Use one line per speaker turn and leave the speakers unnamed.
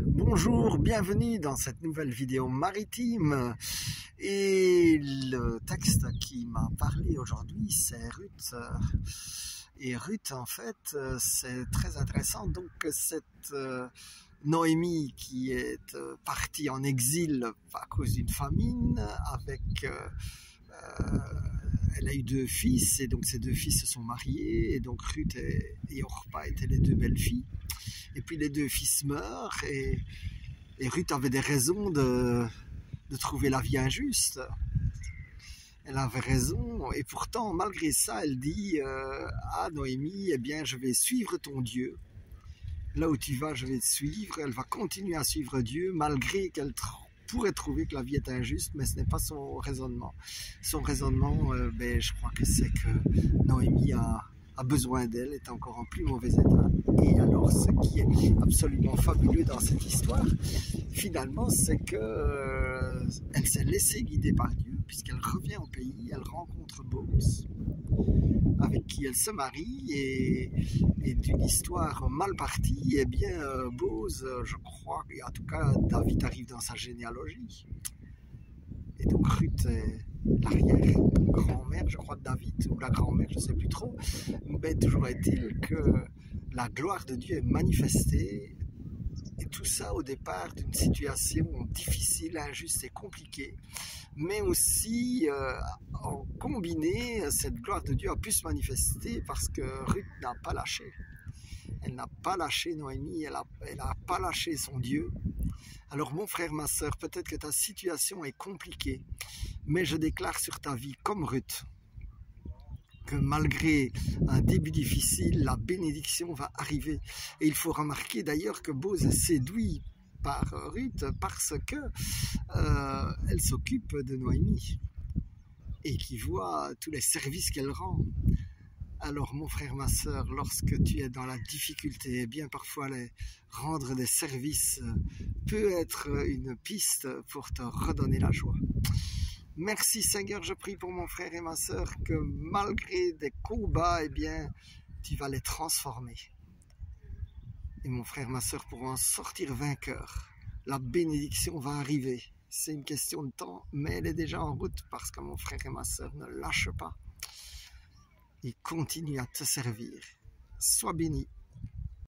Bonjour, bienvenue dans cette nouvelle vidéo maritime. Et le texte qui m'a parlé aujourd'hui, c'est Ruth. Et Ruth, en fait, c'est très intéressant. Donc, cette Noémie qui est partie en exil à cause d'une famine, elle a eu 2 fils, et donc ces 2 fils se sont mariés, et donc Ruth et Orpa étaient les 2 belles filles. Et puis les 2 fils meurent, et Ruth avait des raisons de trouver la vie injuste. Elle avait raison, et pourtant, malgré ça, elle dit à Noémie, eh bien, je vais suivre ton Dieu. Là où tu vas, je vais te suivre. Elle va continuer à suivre Dieu, malgré qu'elle pourrait trouver que la vie est injuste, mais ce n'est pas son raisonnement. Son raisonnement, je crois que c'est que Noémie a besoin d'elle, est encore en plus mauvais état. Et alors, ce qui est absolument fabuleux dans cette histoire, finalement, c'est que elle s'est laissée guider par Dieu, puisqu'elle revient au pays, elle rencontre Boaz, avec qui elle se marie, et d'une histoire mal partie, eh bien, Boaz, je crois, et en tout cas, David arrive dans sa généalogie. Et donc, Ruth est l'arrière-grand-mère, je crois, de David, ou la grand-mère, je ne sais plus trop. Mais toujours est-il que la gloire de Dieu est manifestée, et tout ça au départ d'une situation difficile, injuste et compliquée. Mais aussi, en combiné, cette gloire de Dieu a pu se manifester parce que Ruth n'a pas lâché. Elle n'a pas lâché Noémie, elle n'a pas lâché son Dieu. Alors mon frère, ma soeur, peut-être que ta situation est compliquée, mais je déclare sur ta vie comme Ruth, que malgré un début difficile, la bénédiction va arriver. Et il faut remarquer d'ailleurs que Boaz est séduit par Ruth parce que elle s'occupe de Noémie et qui voit tous les services qu'elle rend. Alors mon frère, ma soeur, lorsque tu es dans la difficulté, eh bien parfois rendre des services peut être une piste pour te redonner la joie. Merci Seigneur, je prie pour mon frère et ma soeur que malgré des combats, eh bien tu vas les transformer. Et mon frère, ma soeur pourront en sortir vainqueurs. La bénédiction va arriver. C'est une question de temps, mais elle est déjà en route parce que mon frère et ma soeur ne lâchent pas. Ils continuent à te servir. Sois béni.